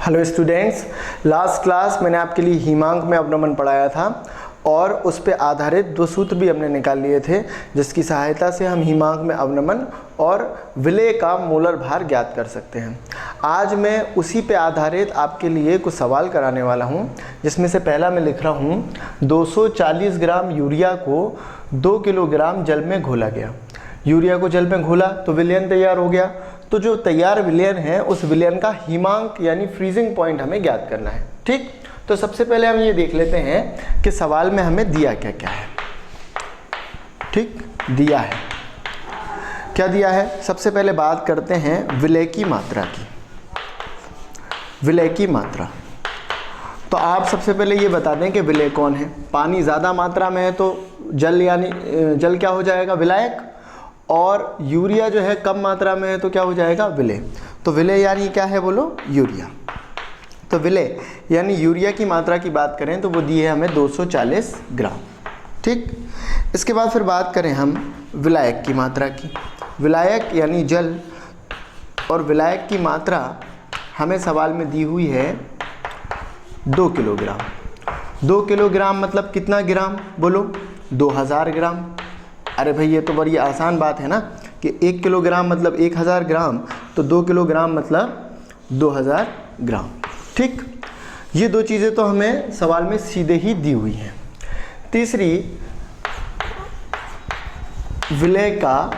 Hello students, last class मैंने आपके लिए हिमांक में अवनमन पढ़ाया था और उस पे आधारित दो सूत्र भी हमने निकाल लिए थे जिसकी सहायता से हम हिमांक में अवनमन और विलय का मोलर भार ज्ञात कर सकते हैं। आज मैं उसी पे आधारित आपके लिए कुछ सवाल कराने वाला हूँ, जिसमें से पहला मैं लिख रहा हूँ 240 ग्राम यूरिया को 2 किलोग्राम जल में घोला गया। यूरिया को जल में घोला तो विलयन तैयार हो गया। तो जो तैयार विलयन है उस विलयन का हिमांक यानी फ्रीजिंग पॉइंट हमें ज्ञात करना है। ठीक, तो सबसे पहले हम ये देख लेते हैं कि सवाल में हमें दिया क्या क्या है। ठीक, दिया है, क्या दिया है। सबसे पहले बात करते हैं विलय की मात्रा की। विलय की मात्रा, तो आप सबसे पहले ये बता दें कि विलय कौन है। पानी ज़्यादा मात्रा में है तो जल यानी जल क्या हो जाएगा, विलायक। और यूरिया जो है कम मात्रा में है तो क्या हो जाएगा, विलय। तो विलय यानी क्या है बोलो, यूरिया। तो विलय यानी यूरिया की मात्रा की बात करें तो वो दी है हमें 240 ग्राम। ठीक, इसके बाद फिर बात करें हम विलायक की मात्रा की। विलायक यानी जल और विलायक की मात्रा हमें सवाल में दी हुई है 2 किलोग्राम। 2 किलोग्राम मतलब कितना ग्राम बोलो, 2000 ग्राम। अरे भाई ये तो बड़ी आसान बात है ना कि 1 किलोग्राम मतलब 1000 ग्राम, तो 2 किलोग्राम मतलब 2000 ग्राम। ठीक, ये दो चीज़ें तो हमें सवाल में सीधे ही दी हुई हैं। तीसरी, विलय का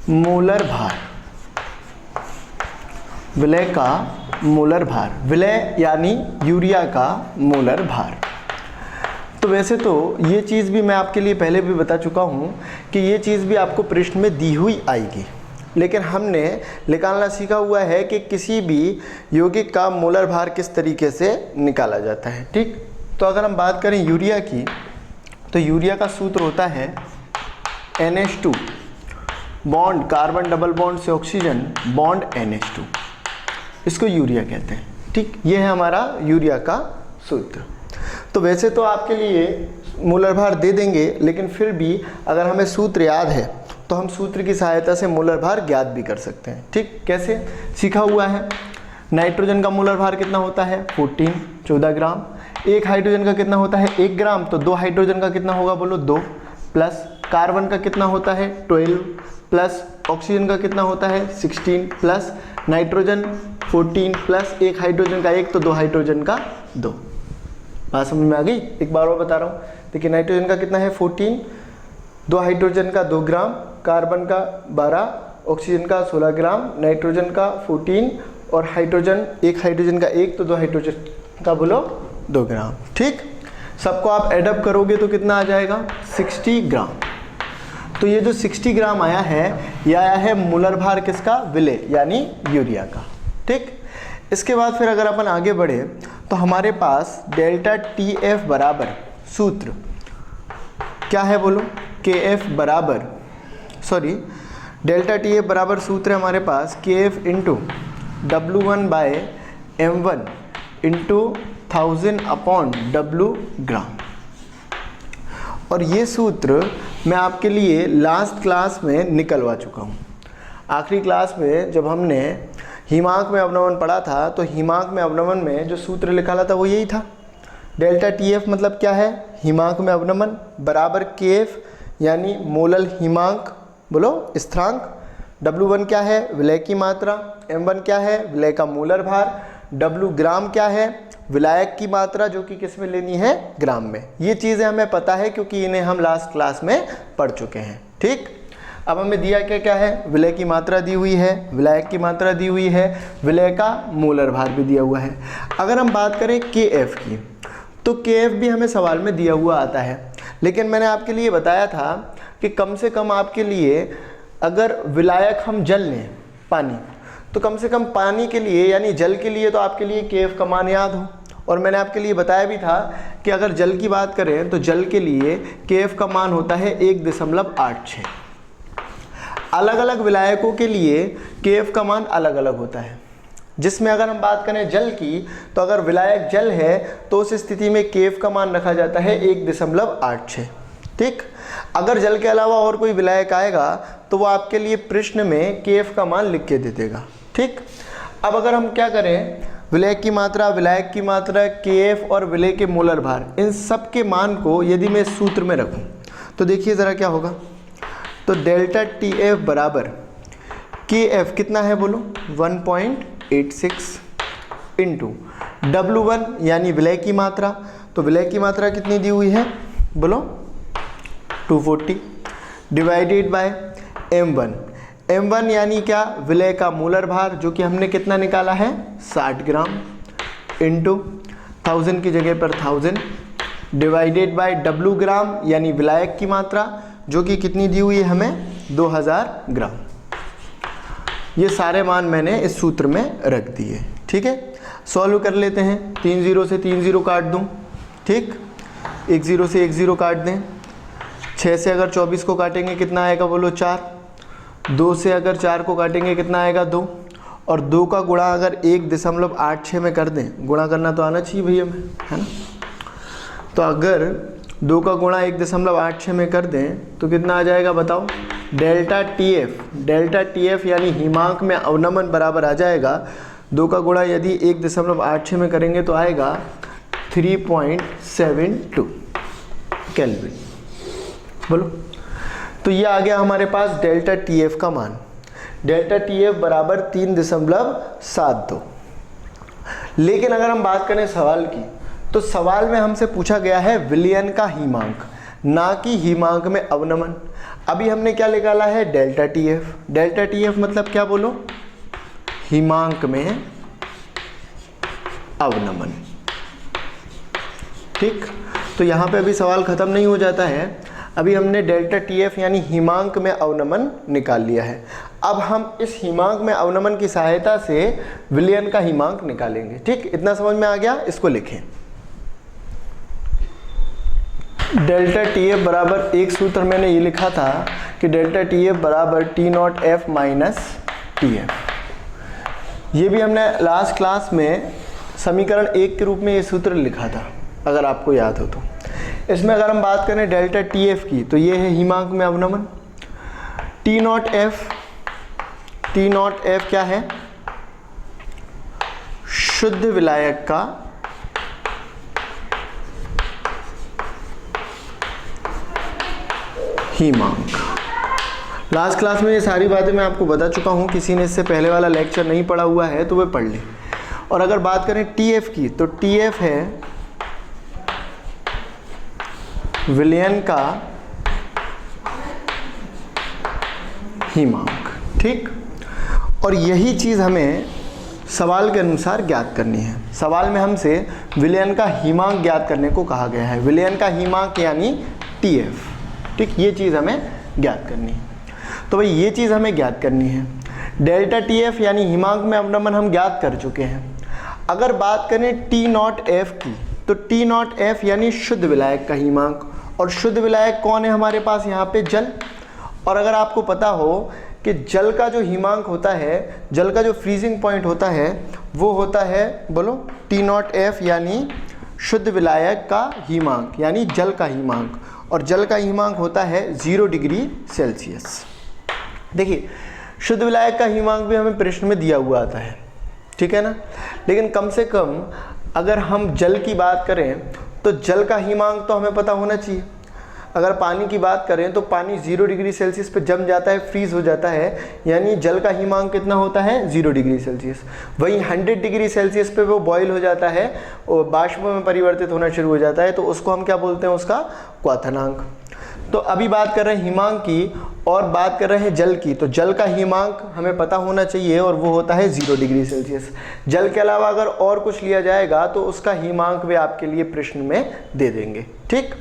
मोलर भार। विलय का मोलर भार, विलय यानी यूरिया का मोलर भार। तो वैसे तो ये चीज़ भी मैं आपके लिए पहले भी बता चुका हूँ कि ये चीज़ भी आपको प्रश्न में दी हुई आएगी, लेकिन हमने निकालना सीखा हुआ है कि किसी भी यौगिक का मोलर भार किस तरीके से निकाला जाता है। ठीक, तो अगर हम बात करें यूरिया की, तो यूरिया का सूत्र होता है NH2 bond carbon double bond से ऑक्सीजन बॉन्ड NH2, इसको यूरिया कहते हैं। ठीक, ये है हमारा यूरिया का सूत्र। तो वैसे तो आपके लिए मोलर भार दे देंगे, लेकिन फिर भी अगर हमें सूत्र याद है तो हम सूत्र की सहायता से मोलर भार ज्ञात भी कर सकते हैं। ठीक, कैसे सीखा हुआ है। नाइट्रोजन का मोलर भार कितना होता है, 14 ग्राम। एक हाइड्रोजन का कितना होता है, 1 ग्राम। तो 2 हाइड्रोजन का कितना होगा बोलो, 2। प्लस कार्बन का कितना होता है, 12। प्लस ऑक्सीजन का कितना होता है, 16। प्लस नाइट्रोजन 14 प्लस एक हाइड्रोजन का 1, तो 2 हाइड्रोजन का 2। बात समझ में आ गई। एक बार और बता रहा हूँ, देखिए नाइट्रोजन का कितना है 14, 2 हाइड्रोजन का 2 ग्राम, कार्बन का 12, ऑक्सीजन का 16 ग्राम, नाइट्रोजन का 14 और हाइड्रोजन एक हाइड्रोजन का 1, तो 2 हाइड्रोजन का बोलो 2 ग्राम। ठीक, सबको आप एडअप करोगे तो कितना आ जाएगा, 60 ग्राम। तो ये जो 60 ग्राम आया है, यह आया है मोलर भार किसका, विलय यानी यूरिया का। ठीक, इसके बाद फिर अगर अपन आगे बढ़े तो हमारे पास डेल्टा TF बराबर सूत्र क्या है बोलो, KF बराबर डेल्टा TF बराबर सूत्र है हमारे पास KF into W1/M1 into 1000 upon W ग्राम। और ये सूत्र मैं आपके लिए लास्ट क्लास में निकलवा चुका हूँ। आखिरी क्लास में जब हमने हिमांक में अवनमन पढ़ा था तो हिमांक में अवनमन में जो सूत्र निकाला था वो यही था। डेल्टा TF मतलब क्या है, हिमांक में अवनमन बराबर KF यानी मोलल हिमांक बोलो स्थिरांक। W1 क्या है, विलय की मात्रा। M1 क्या है, विलय का मोलर भार। W ग्राम क्या है, विलायक की मात्रा, जो कि किस में लेनी है, ग्राम में। ये चीज़ें हमें पता है क्योंकि इन्हें हम लास्ट क्लास में पढ़ चुके हैं। ठीक, अब हमें दिया क्या क्या है, विलय की मात्रा दी हुई है, विलायक की मात्रा दी हुई है, विलय का मोलर भार भी दिया हुआ है। अगर हम बात करें KF की, तो KF भी हमें सवाल में दिया हुआ आता है, लेकिन मैंने आपके लिए बताया था कि कम से कम आपके लिए अगर विलायक हम जल लें पानी, तो कम से कम पानी के लिए यानी जल के लिए तो आपके लिए KF का मान याद हो। और मैंने आपके लिए बताया भी था कि अगर जल की बात करें तो जल के लिए KF का मान होता है 1.86। अलग अलग विलायकों के लिए KF का मान अलग अलग होता है, जिसमें अगर हम बात करें जल की, तो अगर विलायक जल है तो उस स्थिति में KF का मान रखा जाता है 1.86। ठीक, अगर जल के अलावा और कोई विलायक आएगा तो वो आपके लिए प्रश्न में KF का मान लिख के दे देगा। ठीक, अब अगर हम क्या करें, विलय की मात्रा, विलायक की मात्रा, KF और विलय के मोलर भार, इन सब के मान को यदि मैं इस सूत्र में रखूं तो देखिए ज़रा क्या होगा। तो डेल्टा TF बराबर KF कितना है बोलो 1.86 इंटू W1 यानी विलय की मात्रा, तो विलय की मात्रा कितनी दी हुई है बोलो 240 डिवाइडेड बाय M1, M1 यानी क्या, विलय का मोलर भार जो कि हमने कितना निकाला है 60 ग्राम इंटू 1000 की जगह पर 1000 डिवाइडेड बाय W ग्राम यानी विलायक की मात्रा जो कि कितनी दी हुई है हमें 2000 ग्राम। ये सारे मान मैंने इस सूत्र में रख दिए। ठीक है, सॉल्व कर लेते हैं। 3 0 से 3 0 काट दूं, ठीक, 1 0 से 1 0 काट दें, 6 से अगर 24 को काटेंगे कितना आएगा बोलो 4, 2 से अगर 4 को काटेंगे कितना आएगा 2, और 2 का गुणा अगर 1.86 में कर दें, गुणा करना तो आना चाहिए भैया में, है ना। तो अगर 2 का गुणा 1.86 में कर दें तो कितना आ जाएगा बताओ, डेल्टा TF यानी हिमांक में अवनमन बराबर आ जाएगा 2 का गुणा यदि 1.86 में करेंगे तो आएगा 3.72 केल्विन बोलो। तो ये आ गया हमारे पास डेल्टा TF का मान, डेल्टा TF बराबर 3.72। लेकिन अगर हम बात करें सवाल की, तो सवाल में हमसे पूछा गया है विलयन का हिमांक, ना कि हिमांक में अवनमन। अभी हमने क्या निकाला है डेल्टा TF, डेल्टा TF मतलब क्या बोलो, हिमांक में अवनमन। ठीक, तो यहाँ पे अभी सवाल खत्म नहीं हो जाता है, अभी हमने डेल्टा TF यानी हिमांक में अवनमन निकाल लिया है। अब हम इस हिमांक में अवनमन की सहायता से विलयन का हिमांक निकालेंगे। ठीक, इतना समझ में आ गया, इसको लिखें। डेल्टा TF बराबर, एक सूत्र मैंने ये लिखा था कि डेल्टा TF बराबर T0F माइनस TF। ये भी हमने लास्ट क्लास में समीकरण 1 के रूप में ये सूत्र लिखा था, अगर आपको याद हो तो। इसमें अगर हम बात करें डेल्टा TF की, तो ये है हिमांक में अवनमन। T0F क्या है, शुद्ध विलायक का हिमांक। लास्ट क्लास में ये सारी बातें मैं आपको बता चुका हूँ, किसी ने इससे पहले वाला लेक्चर नहीं पढ़ा हुआ है तो वह पढ़ ले। और अगर बात करें TF की, तो TF है विलयन का हिमांक। ठीक, और यही चीज़ हमें सवाल के अनुसार ज्ञात करनी है। सवाल में हमसे विलयन का हिमांक ज्ञात करने को कहा गया है, विलयन का हिमांक यानी TF। ठीक, ये चीज़ हमें ज्ञात करनी है। तो भाई ये चीज़ हमें ज्ञात करनी है। डेल्टा TF यानी हिमांक में अवनमन हम ज्ञात कर चुके हैं। अगर बात करें T0F की, तो T0F यानी शुद्ध विलायक का हिमांक, और शुद्ध विलायक कौन है हमारे पास यहाँ पे, जल। और अगर आपको पता हो कि जल का जो हिमांक होता है, जल का जो फ्रीजिंग पॉइंट होता है वो होता है बोलो T0F यानी शुद्ध विलायक का हिमांक यानी जल का हिमांक, और जल का हिमांक होता है 0 डिग्री सेल्सियस। देखिए शुद्ध विलायक का हिमांक भी हमें प्रश्न में दिया हुआ आता है, ठीक है ना। लेकिन कम से कम अगर हम जल की बात करें तो जल का हिमांक तो हमें पता होना चाहिए। अगर पानी की बात करें तो पानी 0 डिग्री सेल्सियस पे जम जाता है, फ्रीज हो जाता है, यानी जल का हिमांक कितना होता है 0 डिग्री सेल्सियस। वहीं 100 डिग्री सेल्सियस पे वो बॉयल हो जाता है और बाष्प में परिवर्तित होना शुरू हो जाता है, तो उसको हम क्या बोलते हैं, उसका क्वथनांक। तो अभी बात कर रहे हैं हिमांक की और बात कर रहे हैं जल की, तो जल का हिमांक हमें पता होना चाहिए और वो होता है 0 डिग्री सेल्सियस। जल के अलावा अगर और कुछ लिया जाएगा तो उसका हिमांक वे आपके लिए प्रश्न में दे देंगे। ठीक,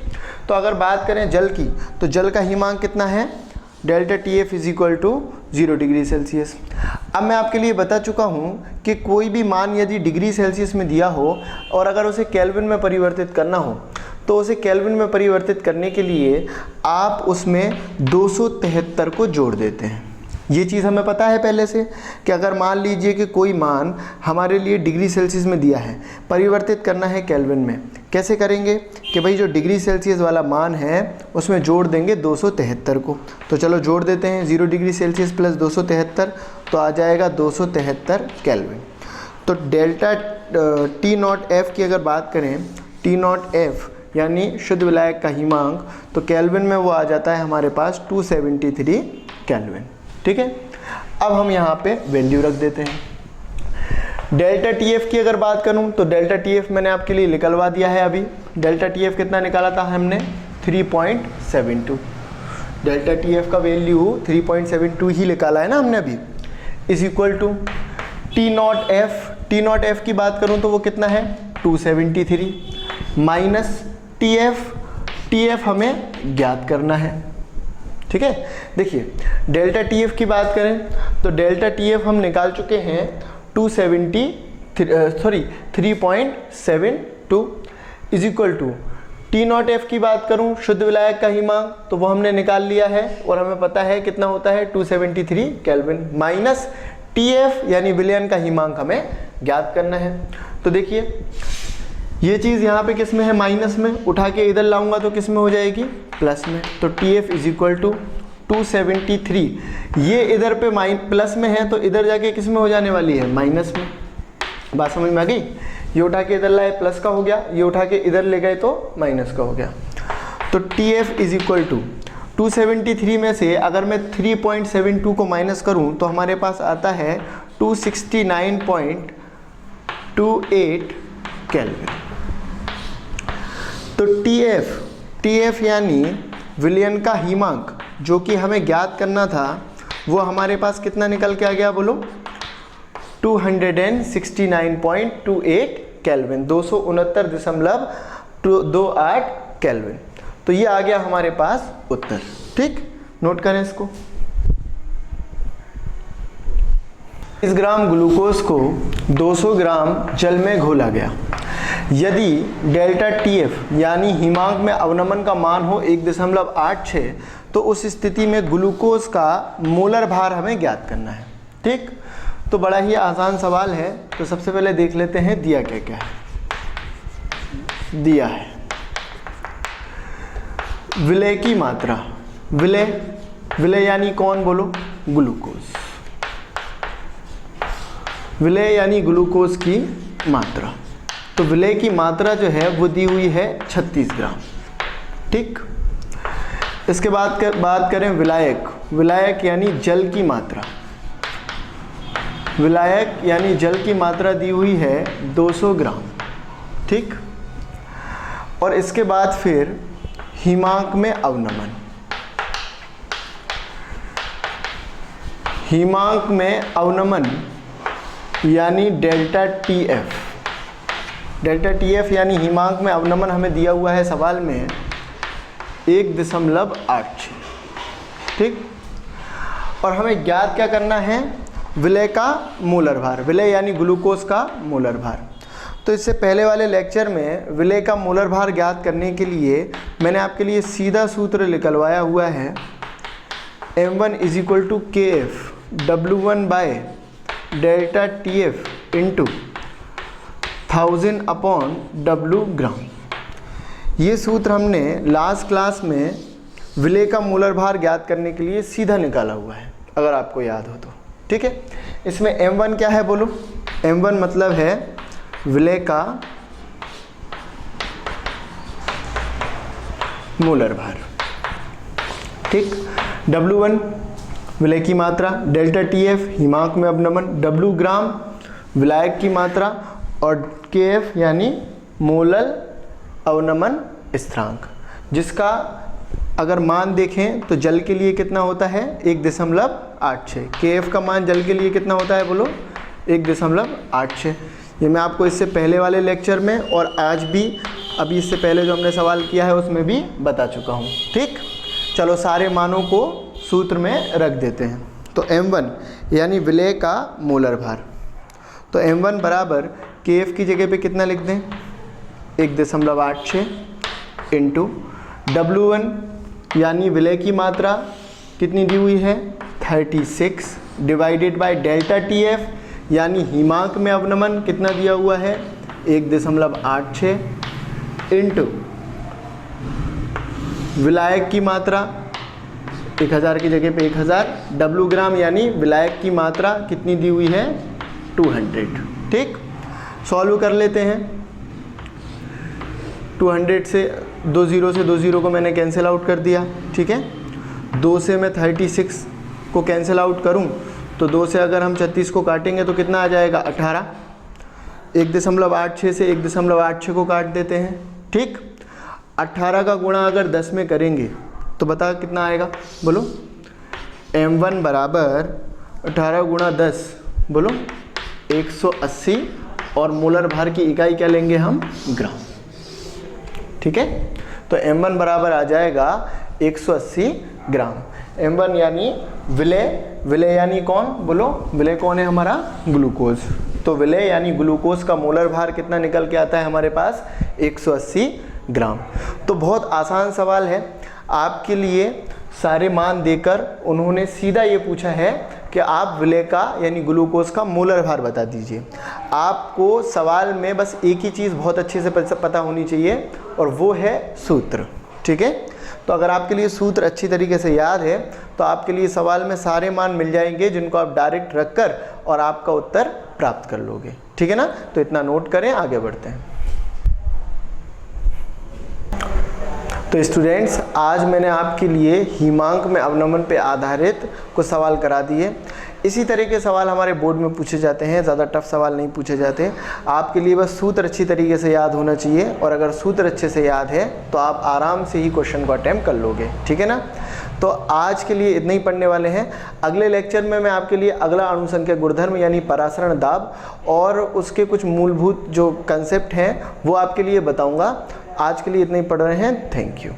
तो अगर बात करें जल की, तो जल का हिमांक कितना है, delta TF is equal to 0 degree Celsius. अब मैं आपके लिए बता चुका हूँ कि कोई भी मान यदि डिग्री सेल्सियस में दिया हो और अगर उसे केल्विन में परिवर्तित करना हो, तो उसे केल्विन में परिवर्तित करने के लिए आप उसमें 273 को जोड़ देते हैं। ये चीज़ हमें पता है पहले से कि अगर मान लीजिए कि कोई मान हमारे लिए डिग्री सेल्सियस में दिया है, परिवर्तित करना है केल्विन में, कैसे करेंगे कि भाई जो डिग्री सेल्सियस वाला मान है उसमें जोड़ देंगे 273 को। तो चलो जोड़ देते हैं, 0 डिग्री सेल्सियस प्लस 273 तो आ जाएगा 273 केल्विन। तो डेल्टा टी नॉट एफ़ की अगर बात करें, टी नॉट एफ़ यानी शुद्ध विलायक का हिमांक, तो केल्विन में वो आ जाता है हमारे पास 273 केल्विन। ठीक है, अब हम यहाँ पे वैल्यू रख देते हैं। डेल्टा टी एफ की अगर बात करूँ तो डेल्टा टी एफ मैंने आपके लिए निकलवा दिया है अभी। डेल्टा टी एफ कितना निकाला था हमने, 3.72। डेल्टा टी एफ का वैल्यू 3.72 ही निकाला है ना हमने अभी, is equal to T not F. T not F की बात करूँ तो वो कितना है, 273 minus T F. T F हमें ज्ञात करना है। ठीक है, देखिए डेल्टा टी एफ की बात करें तो डेल्टा टी एफ हम निकाल चुके हैं 3.72 is equal to T not F की बात करूं शुद्ध विलायक का हिमांक, तो वो हमने निकाल लिया है और हमें पता है कितना होता है 273 केल्विन, माइनस टी एफ यानी विलयन का हिमांक हमें ज्ञात करना है। तो देखिए ये चीज़ यहाँ पे किस में है, माइनस में, उठा के इधर लाऊंगा तो किस में हो जाएगी, प्लस में। तो T F is equal to 273, ये इधर पे प्लस में है तो इधर जाके किस में हो जाने वाली है, माइनस में। बात समझ में आ गई, ये उठा के इधर लाए प्लस का हो गया, ये उठा के इधर ले गए तो माइनस का हो गया। तो T F is equal to 273 में से अगर मैं 3.72 को माइनस करूँ तो हमारे पास आता है 269.28 केल्विन। तो टी एफ यानी विलयन का हिमांक जो कि हमें ज्ञात करना था, वो हमारे पास कितना निकल के आ गया बोलो, 269.28 केल्विन, 269.28 केल्विन। तो ये आ गया हमारे पास उत्तर। ठीक, नोट करें इसको। इस ग्राम ग्लूकोज को 200 ग्राम जल में घोला गया। यदि डेल्टा टी एफ यानी हिमांक में अवनमन का मान हो 1.86, तो उस स्थिति में ग्लूकोज का मोलर भार हमें ज्ञात करना है। ठीक, तो बड़ा ही आसान सवाल है। तो सबसे पहले देख लेते हैं दिया क्या क्या है। दिया है विलय की मात्रा, विलय यानी कौन बोलो, ग्लूकोज। विलय यानी ग्लूकोज की मात्रा। तो विलय की मात्रा जो है वो दी हुई है 36 ग्राम। ठीक, इसके बाद बात करें विलायक यानी जल की मात्रा। विलायक यानी जल की मात्रा दी हुई है 200 ग्राम। ठीक, और इसके बाद फिर हिमांक में अवनमन, हिमांक में अवनमन यानी delta T F. Delta T F यानी हिमांक में अवनमन हमें दिया हुआ है सवाल में 1.86। ठीक, और हमें ज्ञात क्या करना है, विलय का मोलर भार, विलय यानी ग्लूकोज का मोलर भार। तो इससे पहले वाले लेक्चर में विलय का मोलर भार ज्ञात करने के लिए मैंने आपके लिए सीधा सूत्र निकलवाया हुआ है, m1 इज इक्वल टू के F W1 by delta T F into 1000 upon W ग्राम। ये सूत्र हमने लास्ट क्लास में विलय का मोलर भार ज्ञात करने के लिए सीधा निकाला हुआ है, अगर आपको याद हो तो। ठीक है, इसमें m1 क्या है बोलो, m1 मतलब है विलय का मोलर भार। ठीक, W1 विलय की मात्रा, डेल्टा टी एफ हिमांक में अवनमन, W ग्राम विलायक की मात्रा, और KF यानी मोलर अवनमन स्थिरांक, जिसका अगर मान देखें तो जल के लिए कितना होता है, 1.86। KF का मान जल के लिए कितना होता है बोलो, 1.86। ये मैं आपको इससे पहले वाले लेक्चर में और आज भी, अभी इससे पहले जो हमने सवाल किया है उसमें भी बता चुका हूँ। ठीक, चलो सारे मानों को सूत्र में रख देते हैं। तो m1 यानी विलय का मोलर भार, तो m1 बराबर KF की जगह पे कितना लिख दें, 1.86 इंटू W1 यानी विलय की मात्रा कितनी दी हुई है, 36 divided by delta T F, यानी हिमांक में अवनमन कितना दिया हुआ है 1.86 इंटू विलायक की मात्रा 1000 की जगह पे 1000 डब्लू ग्राम, यानी विलायक की मात्रा कितनी दी हुई है 200। ठीक, सॉल्व कर लेते हैं। 200 से 2 0 को मैंने कैंसिल आउट कर दिया। ठीक है, 2 से मैं 36 को कैंसिल आउट करूं तो 2 से अगर हम 36 को काटेंगे तो कितना आ जाएगा 18। 1.86 से 1.86 को काट देते हैं। ठीक, 18 का गुणा अगर 10 में करेंगे तो बता कितना आएगा, बोलो। m1 बराबर 18 गुणा 10, बोलो 180, और मोलर भार की इकाई क्या लेंगे हम, ग्राम। ठीक है, तो m1 बराबर आ जाएगा 180 ग्राम। m1 यानी विलेय, विलेय यानी कौन, बोलो विलेय कौन है हमारा, ग्लूकोज। तो विलेय यानी ग्लूकोज का मोलर भार कितना निकल के आता है हमारे पास 180 ग्राम। तो बहुत आसान सवाल है आपके लिए, सारे मान देकर उन्होंने सीधा ये पूछा है कि आप विलेय का यानी ग्लूकोज का मोलर भार बता दीजिए। आपको सवाल में बस एक ही चीज़ बहुत अच्छे से पता होनी चाहिए, और वो है सूत्र। ठीक है, तो अगर आपके लिए सूत्र अच्छी तरीके से याद है तो आपके लिए सवाल में सारे मान मिल जाएंगे जिनको आप डायरेक्ट रखकर और आपका उत्तर प्राप्त कर लोगे। ठीक है ना, तो इतना नोट करें, आगे बढ़ते हैं। तो स्टूडेंट्स, आज मैंने आपके लिए हिमांक में अवनमन पे आधारित कुछ सवाल करा दिए। इसी तरह के सवाल हमारे बोर्ड में पूछे जाते हैं, ज़्यादा टफ सवाल नहीं पूछे जाते। आपके लिए बस सूत्र अच्छी तरीके से याद होना चाहिए, और अगर सूत्र अच्छे से याद है तो आप आराम से ही क्वेश्चन को अटेम्प्ट कर लोगे। ठीक है ना, तो आज के लिए इतना ही पढ़ने वाले हैं। अगले लेक्चर में मैं आपके लिए अगला अणुसंख्यक गुणधर्म यानी परासरण दाब और उसके कुछ मूलभूत जो कंसेप्ट हैं वो आपके लिए बताऊँगा। आज के लिए इतना ही पढ़ रहे हैं। Thank you.